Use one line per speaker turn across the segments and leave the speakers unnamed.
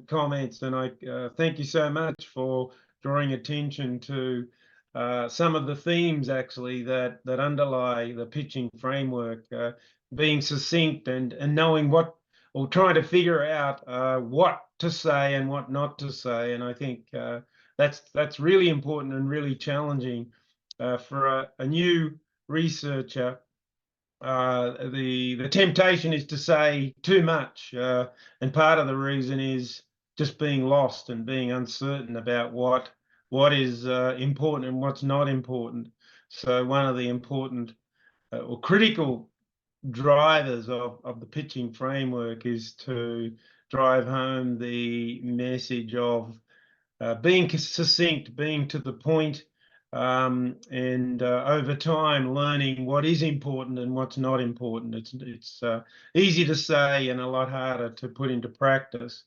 comments, and I thank you so much for drawing attention to some of the themes actually that underlie the pitching framework, being succinct and knowing what, or trying to figure out what to say and what not to say. And I think that's really important and really challenging for a new researcher. The temptation is to say too much, and part of the reason is just being lost and being uncertain about what is important and what's not important. So one of the important or critical drivers of the pitching framework is to drive home the message of being succinct, being to the point, and over time learning what is important and what's not important. It's easy to say and a lot harder to put into practice.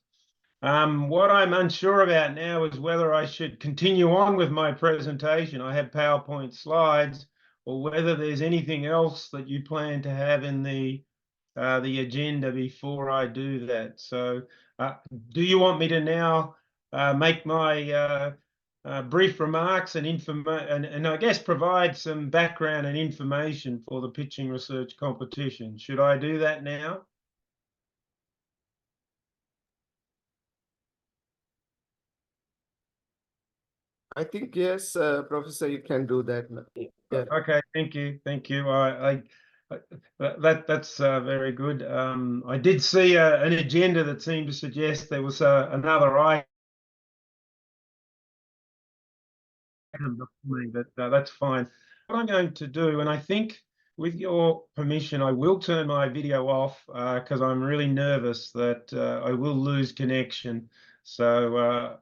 What I'm unsure about now is whether I should continue on with my presentation. I have PowerPoint slides, or whether there's anything else that you plan to have in the agenda before I do that. So do you want me to now make my brief remarks and I guess provide some background and information for the pitching research competition? Should I do that now?
I think yes, Professor, you can do that.
Yeah. Okay, thank you. That's very good. I did see an agenda that seemed to suggest there was another item, but that's fine. What I'm going to do, and I think with your permission, I will turn my video off because I'm really nervous that I will lose connection. So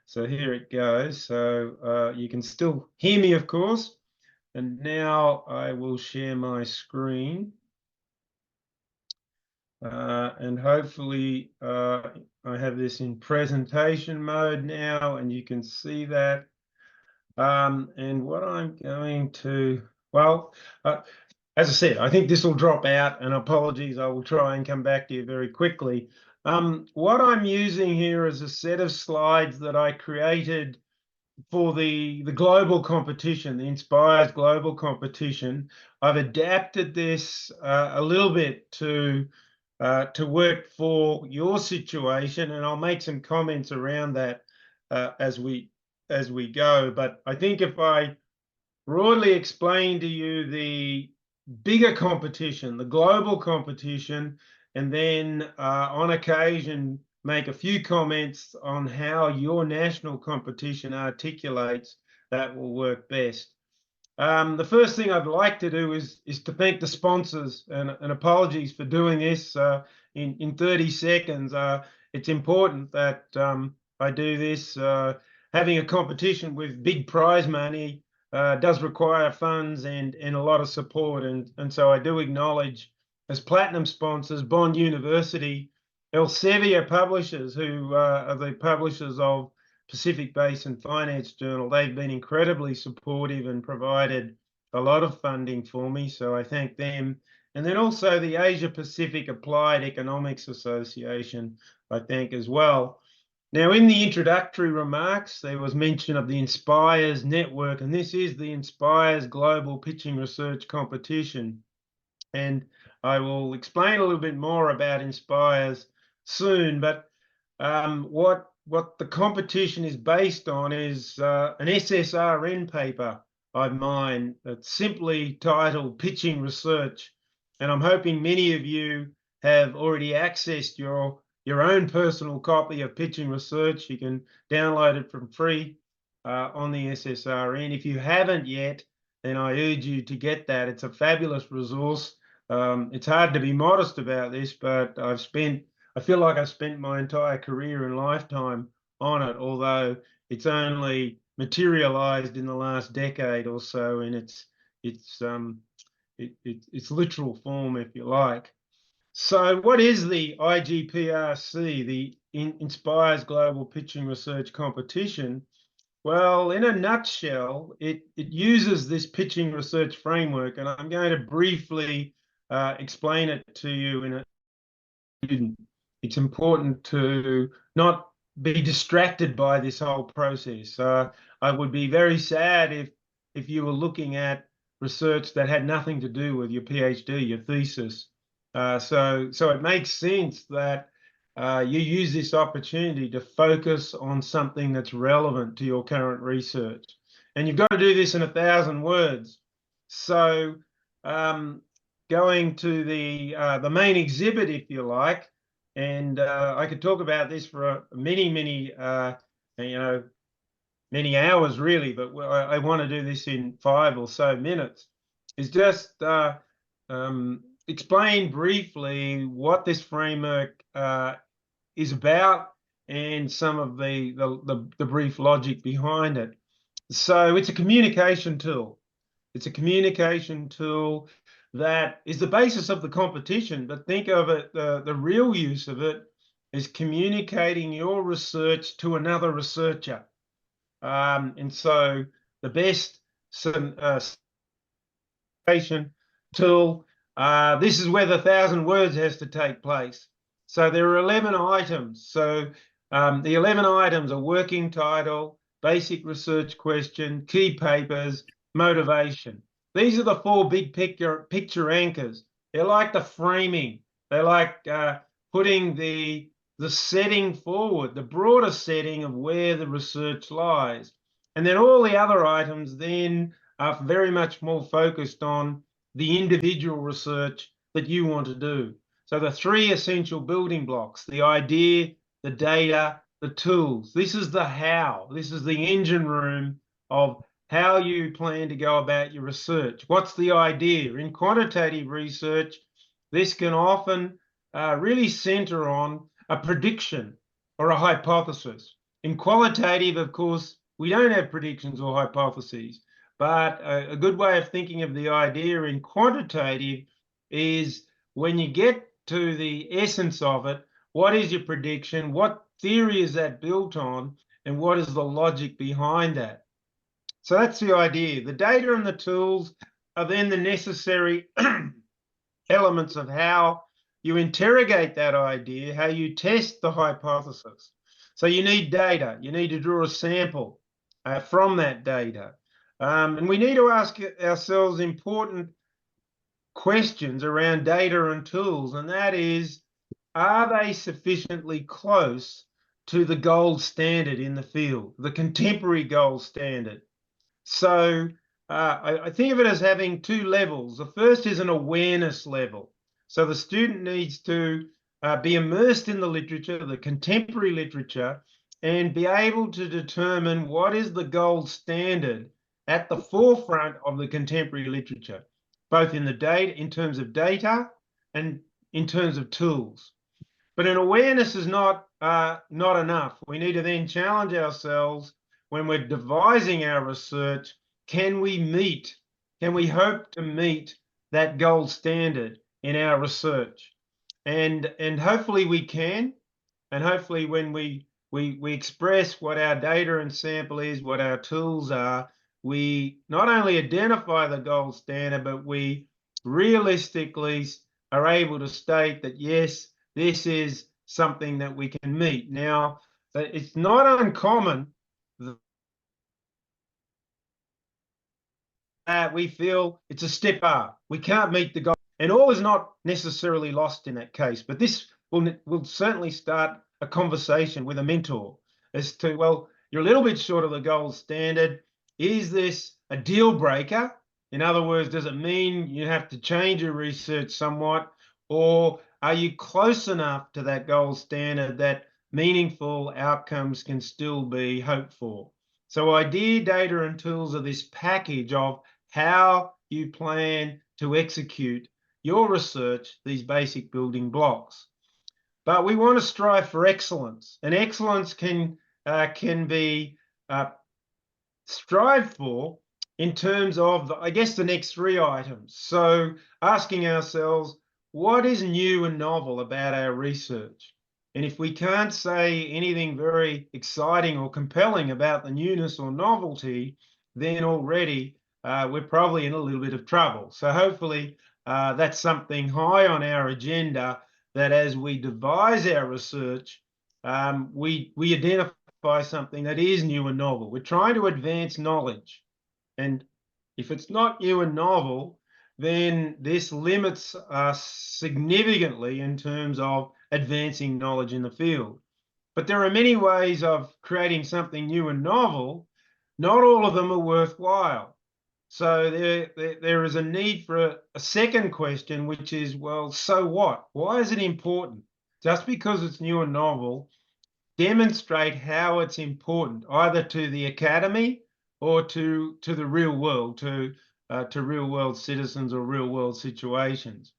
so here it goes. So you can still hear me, of course. And now I will share my screen. And hopefully I have this in presentation mode now, and you can see that. And what I'm going to, well, as I said, I think this will drop out, and apologies, I will try and come back to you very quickly. What I'm using here is a set of slides that I created for the global competition, the Inspires global competition. I've adapted this a little bit to work for your situation, and I'll make some comments around that as we go. But I think if I broadly explain to you the bigger competition, the global competition, and then on occasion make a few comments on how your national competition articulates, that will work best. The first thing I'd like to do is to thank the sponsors, and apologies for doing this in 30 seconds. It's important that I do this. Having a competition with big prize money does require funds and a lot of support, and so I do acknowledge as platinum sponsors Bond University, Elsevier Publishers, who are the publishers of Pacific Basin Finance Journal. They've been incredibly supportive and provided a lot of funding for me, so I thank them. And then also the Asia Pacific Applied Economics Association, I thank as well. Now, in the introductory remarks, there was mention of the Inspires Network, and this is the Inspires Global Pitching Research Competition. And I will explain a little bit more about Inspires soon, but what the competition is based on is an SSRN paper of mine that's simply titled Pitching Research. And I'm hoping many of you have already accessed your own personal copy of Pitching Research. You can download it from free on the SSRN. If you haven't yet, then I urge you to get that. It's a fabulous resource. It's hard to be modest about this, but I feel like I've spent my entire career and lifetime on it, although it's only materialized in the last decade or so in its literal form, if you like. So what is the IGPRC, the Inspires Global Pitching Research Competition? Well, in a nutshell, it uses this pitching research framework, and I'm going to briefly explain it to you in it's important to not be distracted by this whole process. I would be very sad if you were looking at research that had nothing to do with your PhD, your thesis. So it makes sense that you use this opportunity to focus on something that's relevant to your current research. And you've got to do this in 1,000 words. So going to the main exhibit, if you like, and I could talk about this for many hours really, but I want to do this in 5 or so minutes. Is just explain briefly what this framework is about and some of the brief logic behind it. So it's a communication tool. It's a communication tool that is the basis of the competition, but think of it, the real use of it is communicating your research to another researcher. And so the best tool, this is where the 1,000 words has to take place. So there are 11 items. So the 11 items are working title, basic research question, key papers, motivation. These are the 4 big picture anchors. They're like the framing. They're like putting the setting forward, the broader setting of where the research lies. And then all the other items then are very much more focused on the individual research that you want to do. So the 3 essential building blocks, the idea, the data, the tools. This is the how. This is the engine room of how you plan to go about your research. What's the idea? In quantitative research, this can often really center on a prediction or a hypothesis. In qualitative, of course, we don't have predictions or hypotheses, but a good way of thinking of the idea in quantitative is when you get to the essence of it, what is your prediction? What theory is that built on? And what is the logic behind that? So that's the idea. The data and the tools are then the necessary elements of how you interrogate that idea, how you test the hypothesis. So you need data. You need to draw a sample from that data. And we need to ask ourselves important questions around data and tools, and that is, are they sufficiently close to the gold standard in the field, the contemporary gold standard? So I think of it as having 2 levels. The first is an awareness level. So the student needs to be immersed in the literature, the contemporary literature, and be able to determine what is the gold standard at the forefront of the contemporary literature, both in the data, in terms of data and in terms of tools. But an awareness is not enough. We need to then challenge ourselves when we're devising our research. Can we hope to meet that gold standard in our research? And hopefully we can. And hopefully when we express what our data and sample is, what our tools are, we not only identify the gold standard, but we realistically are able to state that, yes, this is something that we can meet. Now, it's not uncommon that we feel it's a step up. We can't meet the goal. And all is not necessarily lost in that case. But this will certainly start a conversation with a mentor as to, well, you're a little bit short of the gold standard. Is this a deal breaker? In other words, does it mean you have to change your research somewhat? Or are you close enough to that gold standard that meaningful outcomes can still be hoped for? So idea, data, and tools are this package of how you plan to execute your research, these basic building blocks. But we want to strive for excellence, and excellence can be strived for in terms of, I guess, the next 3 items. So asking ourselves, what is new and novel about our research? And if we can't say anything very exciting or compelling about the newness or novelty, then already we're probably in a little bit of trouble. So hopefully that's something high on our agenda that as we devise our research, we identify something that is new and novel. We're trying to advance knowledge. And if it's not new and novel, then this limits us significantly in terms of advancing knowledge in the field. But there are many ways of creating something new and novel. Not all of them are worthwhile. So there is a need for a second question, which is, well, so what? Why is it important? Just because it's new and novel, demonstrate how it's important, either to the academy or to the real world, to real world citizens or real world situations.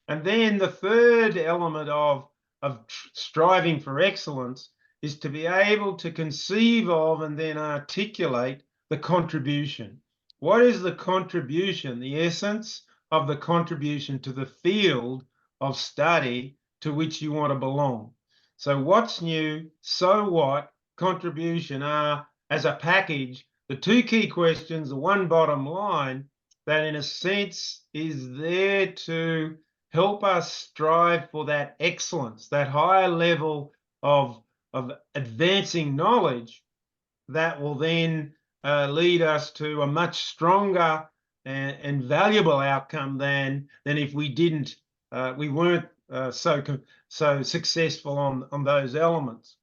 And then the third element of striving for excellence is to be able to conceive of and then articulate the contribution. What is the contribution, the essence of the contribution to the field of study to which you want to belong? So what's new, so what, contribution are, as a package, the two key questions, the one bottom line, that in a sense is there to help us strive for that excellence, that higher level of advancing knowledge that will then lead us to a much stronger and valuable outcome than if we didn't, we weren't so successful on those elements.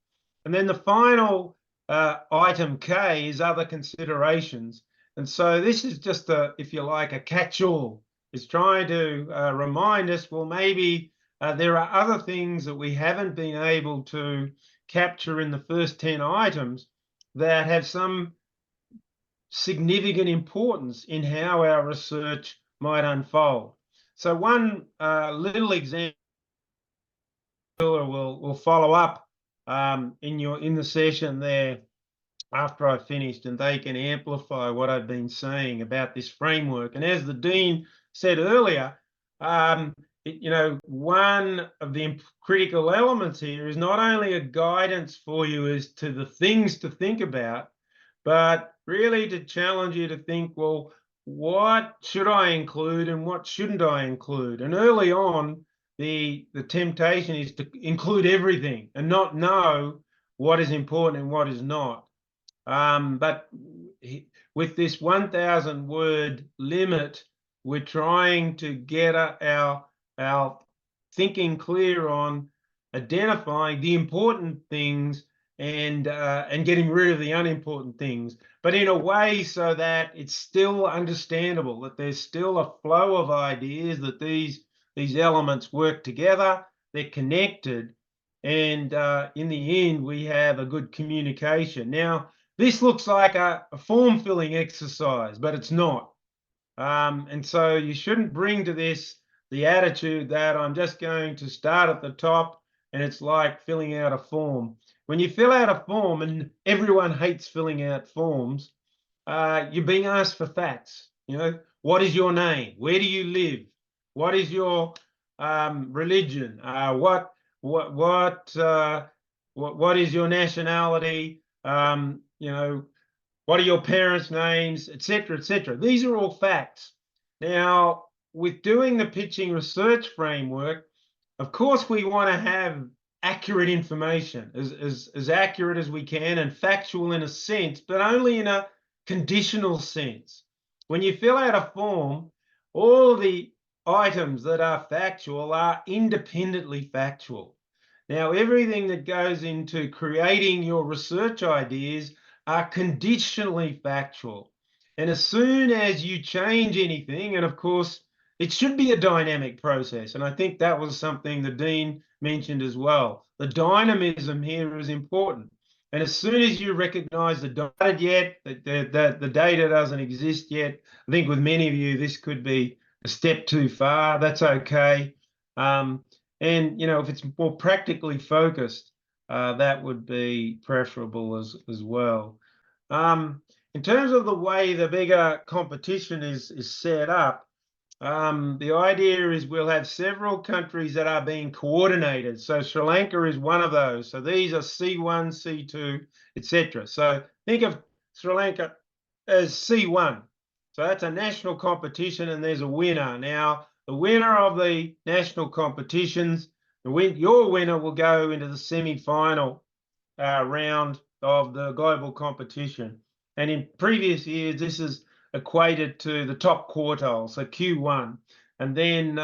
And then the final item K is other considerations. And so this is just a, if you like, a catch-all. It's trying to remind us, well, maybe there are other things that we haven't been able to capture in the first 10 items that have some significant importance in how our research might unfold. So one little example will follow up in the session there after I finished, and they can amplify what I've been saying about this framework. And as the Dean said earlier, one of the critical elements here is not only a guidance for you as to the things to think about, but really to challenge you to think, well, what should I include and what shouldn't I include? And early on, the temptation is to include everything and not know what is important and what is not. But with this 1,000 word limit, we're trying to get our thinking clear on identifying the important things and getting rid of the unimportant things, but in a way so that it's still understandable, that there's still a flow of ideas, that these elements work together, they're connected, and in the end, we have a good communication. Now, this looks like a form filling exercise, but it's not. And so you shouldn't bring to this the attitude that I'm just going to start at the top and it's like filling out a form. When you fill out a form, and everyone hates filling out forms, you're being asked for facts. You know, what is your name? Where do you live? What is your religion? What is your nationality? What are your parents' names, etc., etc. These are all facts. Now, with doing the pitching research framework, of course, we want to have accurate information, as accurate as we can and factual in a sense, but only in a conditional sense. When you fill out a form, all the items that are factual are independently factual. Now, everything that goes into creating your research ideas are conditionally factual. And as soon as you change anything, and of course, it should be a dynamic process. And I think that was something the Dean mentioned as well. The dynamism here is important. And as soon as you recognize the data yet, the data doesn't exist yet, I think with many of you, this could be a step too far. That's okay. And, if it's more practically focused, that would be preferable as well. In terms of the way the bigger competition is set up, the idea is we'll have several countries that are being coordinated. So Sri Lanka is one of those. So these are C1, C2, etc. So think of Sri Lanka as C1. So that's a national competition and there's a winner. Now, the winner of the national competitions Your winner will go into the semi-final round of the global competition. And in previous years, this is equated to the top quartile, so Q1. And then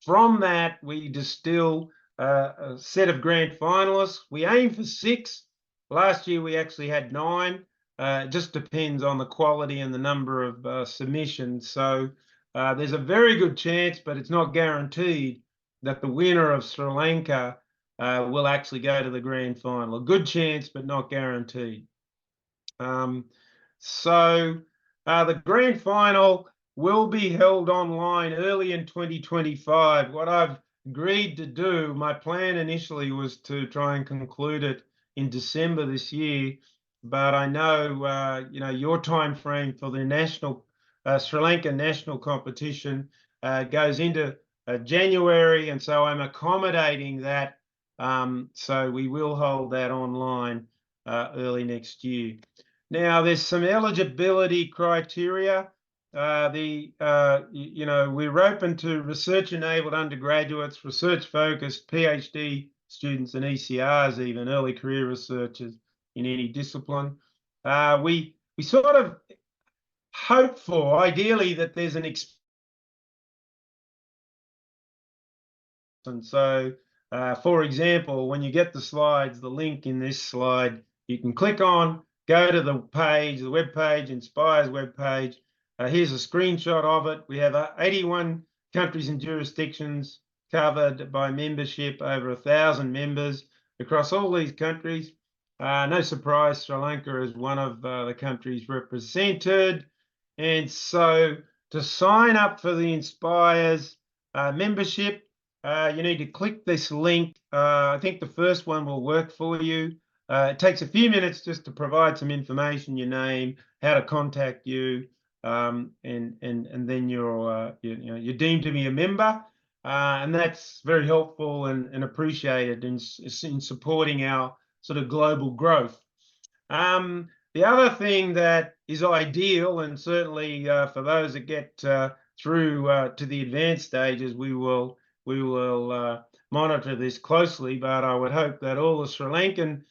from that, we distill a set of grand finalists. We aim for 6. Last year, we actually had 9. It just depends on the quality and the number of submissions. So there's a very good chance, but it's not guaranteed, that the winner of Sri Lanka will actually go to the grand final. A good chance, but not guaranteed. So the grand final will be held online early in 2025. What I've agreed to do, my plan initially was to try and conclude it in December this year, but I know your time frame for the national Sri Lanka national competition goes into January, and so I'm accommodating that. So we will hold that online early next year. Now, there's some eligibility criteria. We're open to research-enabled undergraduates, research-focused PhD students, and ECRs, even early career researchers in any discipline. We sort of hope for, ideally, that there's an and so, for example, when you get the slides, the link in this slide, you can click on, go to the page, the web page, Inspire's web page. Here's a screenshot of it. We have 81 countries and jurisdictions covered by membership, over 1,000 members across all these countries. No surprise, Sri Lanka is one of the countries represented. And so to sign up for the Inspire's membership, you need to click this link. I think the first one will work for you. It takes a few minutes just to provide some information, your name, how to contact you, and then you're deemed to be a member, and that's very helpful and appreciated in supporting our sort of global growth. The other thing that is ideal, and certainly for those that get through to the advanced stages, we will monitor this closely, but I would hope that all the Sri Lankan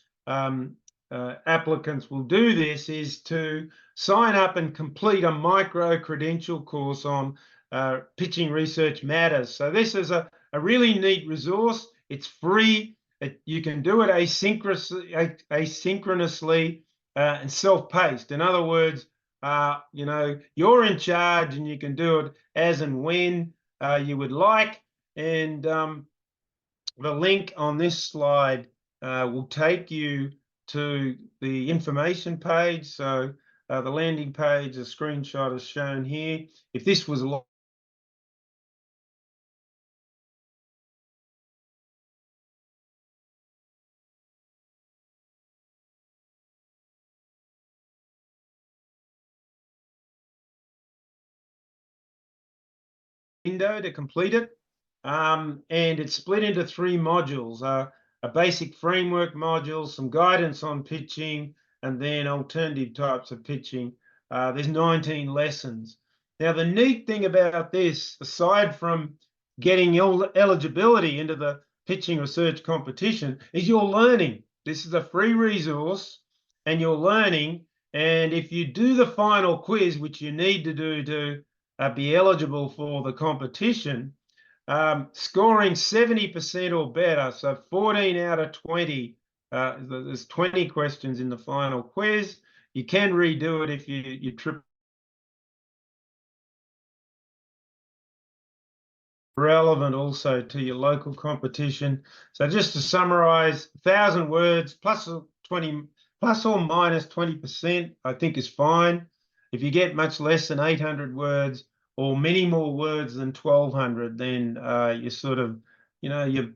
applicants will do this, is to sign up and complete a micro-credential course on Pitching Research Matters. So this is a really neat resource. It's free. You can do it asynchronously and self-paced. In other words, you're in charge and you can do it as and when you would like. And the link on this slide will take you to the information page. So the landing page, the screenshot is shown here. If this was window to complete it, and it's split into 3 modules, a basic framework module, some guidance on pitching, and then alternative types of pitching. There's 19 lessons. Now, the neat thing about this, aside from getting eligibility into the pitching research competition, is you're learning. This is a free resource and you're learning. And if you do the final quiz, which you need to do to be eligible for the competition, scoring 70% or better, so 14 out of 20, there's 20 questions in the final quiz. You can redo it if you trip. Relevant also to your local competition. So just to summarize, 1,000 words plus or minus 20%, I think is fine. If you get much less than 800 words or many more words than 1,200, then you're sort of, you're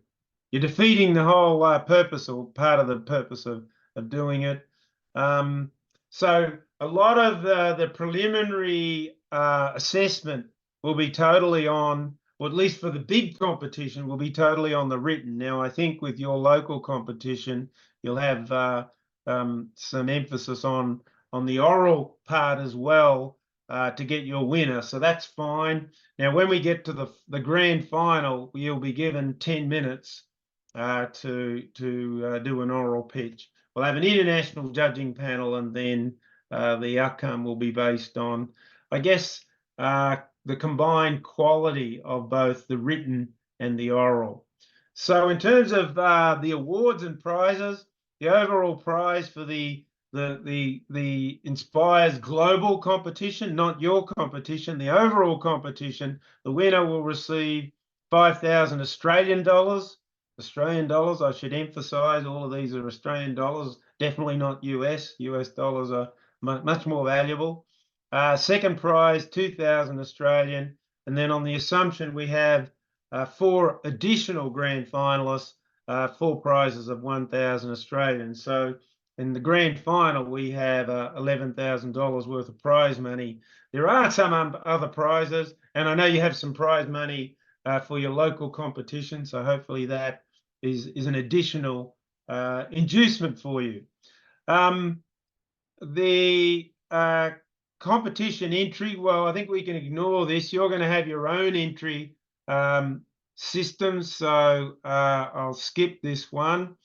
defeating the whole purpose, or part of the purpose of doing it. So a lot of the preliminary assessment will be totally on, or at least for the big competition, will be totally on the written. Now, I think with your local competition, you'll have some emphasis on the oral part as well to get your winner. So that's fine. Now, when we get to the grand final, you'll be given 10 minutes to do an oral pitch. We'll have an international judging panel, and then the outcome will be based on, I guess, the combined quality of both the written and the oral. So in terms of the awards and prizes, the overall prize for the Inspires Global competition, not your competition, the overall competition, the winner will receive 5,000 Australian dollars. Australian dollars, I should emphasize, all of these are Australian dollars, definitely not US. US dollars are much more valuable. Second prize, 2,000 Australian. And then on the assumption we have 4 additional grand finalists, 4 prizes of 1,000 Australian. So in the grand final, we have $11,000 worth of prize money. There are some other prizes, and I know you have some prize money for your local competition. So hopefully that is an additional inducement for you. The competition entry, well, I think we can ignore this. You're going to have your own entry system, so I'll skip this one.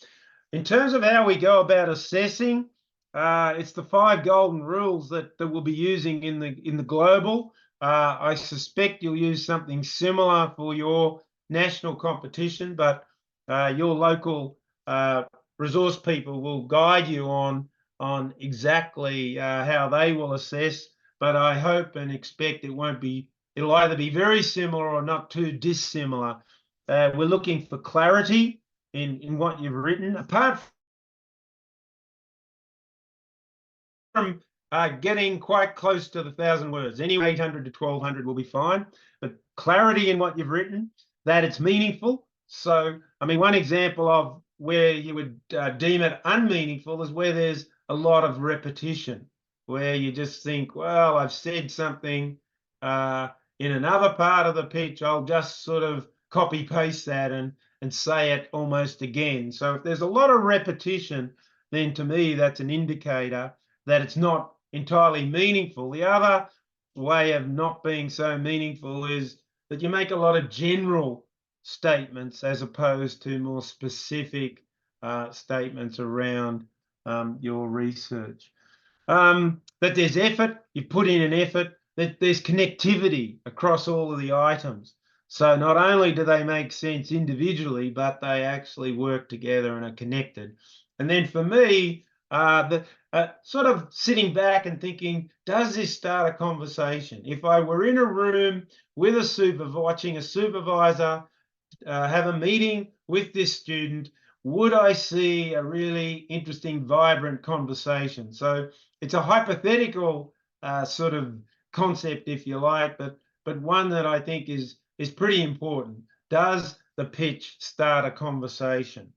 In terms of how we go about assessing, it's the 5 golden rules that we'll be using in the global. I suspect you'll use something similar for your national competition, but your local resource people will guide you on exactly how they will assess. But I hope and expect it'll either be very similar or not too dissimilar. We're looking for clarity in what you've written, apart from getting quite close to the 1,000 words. Any 800 to 1,200 will be fine, but clarity in what you've written, that it's meaningful. So, I mean, one example of where you would deem it unmeaningful is where there's a lot of repetition, where you just think, well, I've said something in another part of the pitch, I'll just sort of copy paste that and say it almost again. So if there's a lot of repetition, then to me, that's an indicator that it's not entirely meaningful. The other way of not being so meaningful is that you make a lot of general statements as opposed to more specific statements around your research. That there's effort, you put in an effort, that there's connectivity across all of the items. So not only do they make sense individually, but they actually work together and are connected. And then for me, sort of sitting back and thinking, does this start a conversation? If I were in a room with watching a supervisor have a meeting with this student, would I see a really interesting, vibrant conversation? So it's a hypothetical sort of concept, if you like, but one that I think is pretty important. Does the pitch start a conversation?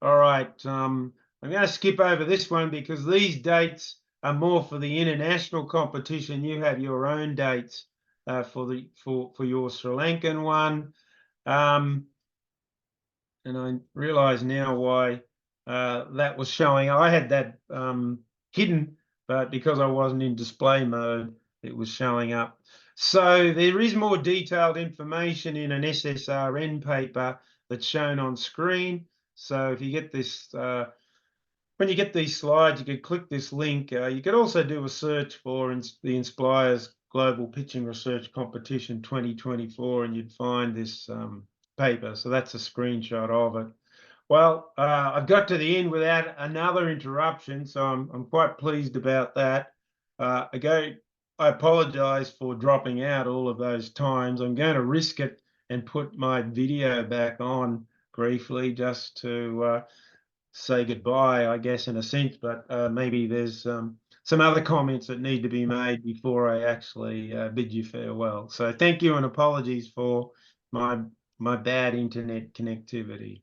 All right, I'm going to skip over this one because these dates are more for the international competition. You have your own dates for your Sri Lankan one. And I realize now why that was showing. I had that hidden, but because I wasn't in display mode, it was showing up. So there is more detailed information in an SSRN paper that's shown on screen. So if you get this, when you get these slides, you could click this link. You could also do a search for the Inspires Global Pitching Research Competition 2024, and you'd find this paper. So that's a screenshot of it. Well, I've got to the end without another interruption, so I'm quite pleased about that. Again, I apologize for dropping out all of those times. I'm going to risk it and put my video back on briefly just to say goodbye, I guess, in a sense, but maybe there's some other comments that need to be made before I actually bid you farewell. So thank you and apologies for my bad internet connectivity.